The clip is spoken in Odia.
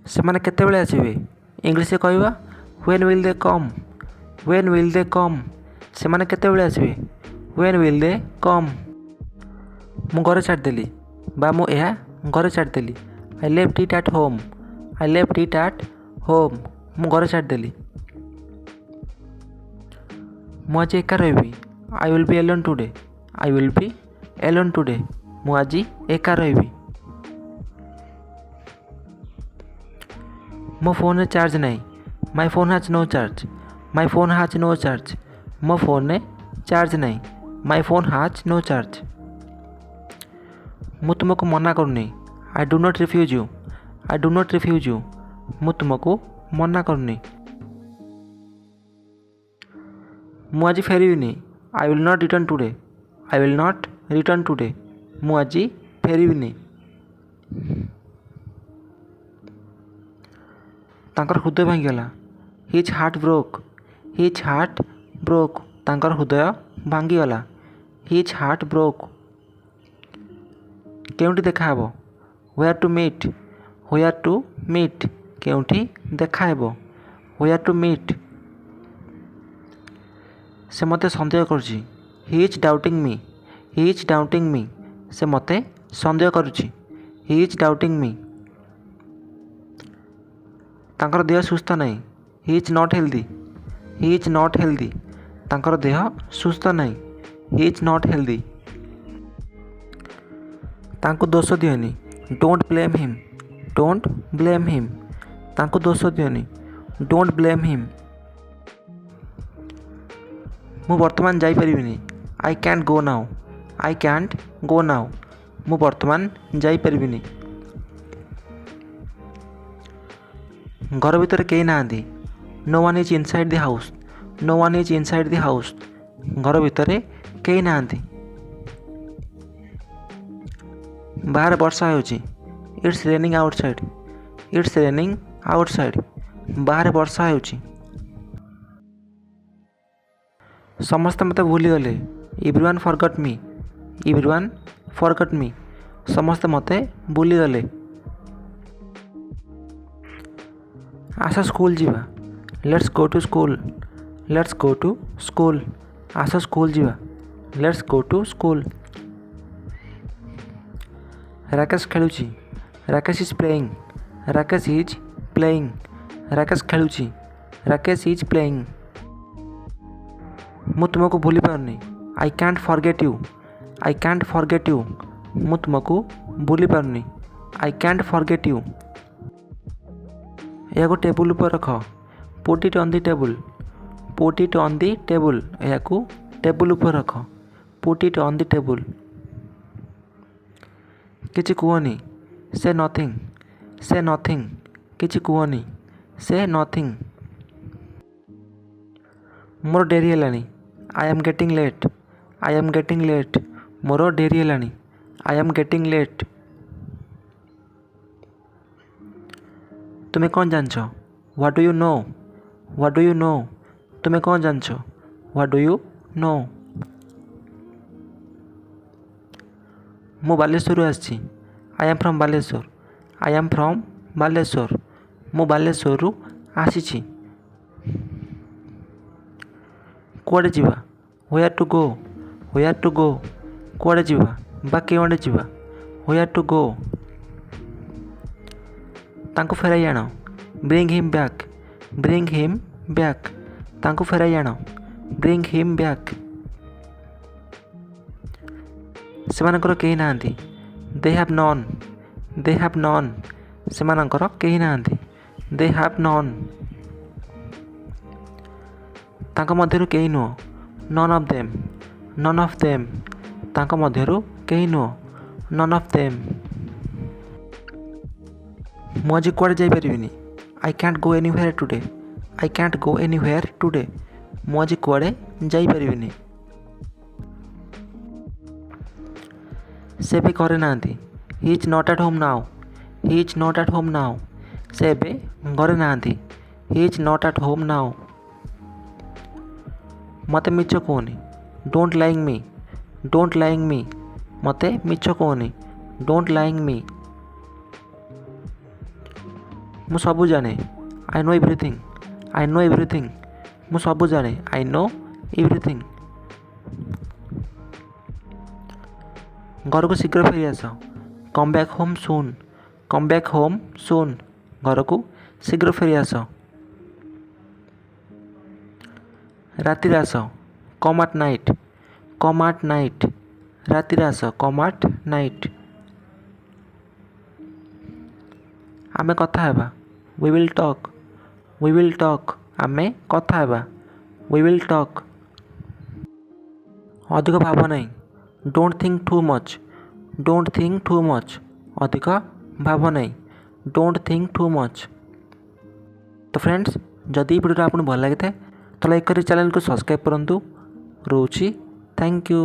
ସେମାନେ କେତେବେଳେ ଆସିବେ? ଇଂଲିଶରେ କହିବା when will they come. When will they come. ସେମାନେ କେତେବେଳେ ଆସିବେ? When will they come. ମୁଁ ଘରେ ଛାଡ଼ିଦେଲି ବା ମୁଁ ଏହା ଘରେ ଛାଡ଼ିଦେଲି। I left it at home. I left it at home. ମୁଁ ଘରେ ଛାଡ଼ିଦେଲି। ମୁଁ ଆଜି ଏକା ରହିବି। I will be alone today. I will be alone today. ମୁଁ ଆଜି ଏକା ରହିବି। ମୋ ଫୋନ୍ରେ ଚାର୍ଜ ନାହିଁ। My phone has no charge. My phone has no charge. ମୋ ଫୋନ୍ରେ ଚାର୍ଜ ନାହିଁ। My phone has no charge. ମୁଁ ତୁମକୁ ମନା କରୁନି। I do not refuse you. I do not refuse you. ମୁଁ ତୁମକୁ ମନା କରୁନି। ମୁଁ ଆଜି ଫେରିବିନି। I will not return today. I will not return today. ମୁଁ ଆଜି ଫେରିବିନି। ତାଙ୍କର ହୃଦୟ ଭାଙ୍ଗିଗଲା। His heart broke. His heart broke. ତାଙ୍କର ହୃଦୟ ଭାଙ୍ଗିଗଲା। His heart broke. କେଉଁଠି ଦେଖାହେବ? Where to meet. Where to meet. କେଉଁଠି ଦେଖାହେବ? Where to meet. ସେ ମୋତେ ସନ୍ଦେହ କରୁଛି। ହି ଇଜ୍ ଡାଉଟିଂ ମି। ହି ଇଜ୍ ଡାଉଟିଂ ମି। ସେ ମୋତେ ସନ୍ଦେହ କରୁଛି। ହି ଇଜ୍ ଡାଉଟିଂ ମି। ତାଙ୍କର ଦେହ ସୁସ୍ଥ ନାହିଁ। He is not healthy. He is not healthy. ତାଙ୍କର ଦେହ ସୁସ୍ଥ ନାହିଁ। He is not healthy. ତାଙ୍କୁ ଦୋଷ ଦିଅନି। Don't blame him. Don't blame him. ତାଙ୍କୁ ଦୋଷ ଦିଅନି। Don't blame him. ମୁଁ ବର୍ତ୍ତମାନ ଯାଇପାରିବିନି। I can't go now. I can't go now. ମୁଁ ବର୍ତ୍ତମାନ ଯାଇପାରିବିନି। ଘର ଭିତରେ କେହି ନାହାନ୍ତି। No one is inside the house. No one is inside the house. ଘର ଭିତରେ କେହି ନାହାନ୍ତି। ବାହାରେ ବର୍ଷା ହେଉଛି। It's raining outside. It's raining outside. ବାହାରେ ବର୍ଷା ହେଉଛି। ସମସ୍ତେ ମୋତେ ଭୁଲିଗଲେ। Everyone forgot me. Everyone forgot me. ସମସ୍ତେ ମୋତେ ଭୁଲିଗଲେ। ଆସ ସ୍କୁଲ ଯିବା। Let's go to school. Let's go to school. ଆସ ସ୍କୁଲ ଯିବା। Let's go to school. Rakesh ଖେଳୁଛି। Rakesh is playing. Rakesh is playing. Rakesh ଖେଳୁଛି। Rakesh is playing. ମୁଁ ତୁମକୁ ଭୁଲି ପାରୁନି। I can't forget you. I can't forget you. ମୁଁ ତୁମକୁ ଭୁଲି ପାରୁନି। I can't forget you. ଏହାକୁ ଟେବୁଲ ଉପରେ ରଖ। Put it on the table. Put it on the table. ଏହାକୁ ଟେବୁଲ ଉପରେ ରଖ। Put it on the table. କିଛି କୁହନି। ସେ ନଥିଂ। ସେ ନଥିଂ। କିଛି କୁହନି। ସେ ନଥିଂ। ମୋର ଡେରି ହେଲାଣି। I am getting late. I am getting late. ମୋର ଡେରି ହେଲାଣି। I am getting late. ତୁମେ କ'ଣ ଜାଣିଛ? What do you know? What do you know? ତୁମେ କ'ଣ ଜାଣିଛ? What do you know? ମୁଁ ବାଲେଶ୍ୱରରୁ ଆସିଛି। I am from Baleshwar. I am from Baleshwar. ମୁଁ ବାଲେଶ୍ୱରରୁ ଆସିଛି। କୁଆଡ଼େ ଯିବା? Where to go. Where to go. କୁଆଡ଼େ ଯିବା ବା କେଉଁଆଡ଼େ ଯିବା? Where to go. ତାଙ୍କୁ ଫେରାଇ ଆଣ। Bring him back. Bring him back. ତାଙ୍କୁ ଫେରାଇ ଆଣ। Bring him back. ସେମାନଙ୍କର କେହି ନାହାନ୍ତି। They have none. They have none. ସେମାନଙ୍କର କେହି ନାହାନ୍ତି। They have none. ତାଙ୍କ ମଧ୍ୟରୁ କେହି ନୁହଁ। None of them. None of them. ତାଙ୍କ ମଧ୍ୟରୁ କେହି ନୁହଁ। None of them. ମୁଁ ଆଜି କୁଆଡ଼େ ଯାଇପାରିବିନି। I can't go anywhere today. I can't go anywhere today. ମୁଁ ଆଜି କୁଆଡ଼େ ଯାଇପାରିବିନି। ସେ ଏବେ ଘରେ ନାହାନ୍ତି। He is not at home now. Hi is not at home now. ସେ ଏବେ ଘରେ ନାହାନ୍ତି। He is not at home now. ମୋତେ ମିଛ କୁହନି। ଡୋଣ୍ଟ ଲାଇଂ ମି। ଡୋଣ୍ଟ ଲାଇଂ ମି। ମୋତେ ମିଛ କୁହନି। ଡୋଣ୍ଟ ଲାଇଂ ମି। ମୁଁ ସବୁ ଜାଣେ। I know everything. I know everything. ମୁଁ ସବୁ ଜାଣେ। I know everything. ଘରକୁ ଶୀଘ୍ର ଫେରି ଆସ। Come back home soon. Come back home soon. ଘରକୁ ଶୀଘ୍ର ଫେରି ଆସ। ରାତିରେ ଆସ। Come at night. Come at night. ରାତିରେ ଆସ। Come at night. ଆମେ କଥା ହେବା। We will talk. We will talk. ଆମେ କଥା ହେବା। We will talk. ଅଧିକ ଭାବ ନାହିଁ। Don't think too much. Don't think too much. ଅଧିକ ଭାବ ନାହିଁ। Don't think too much. ତ ଫ୍ରେଣ୍ଡସ୍, ଯଦି ଏହି ଭିଡ଼ିଓଟା ଆପଣଙ୍କୁ ଭଲ ଲାଗିଥାଏ ତ ଲାଇକ୍ କରି ଚ୍ୟାନେଲକୁ ସବସ୍କ୍ରାଇବ୍ କରନ୍ତୁ। ରହୁଛି। Thank you.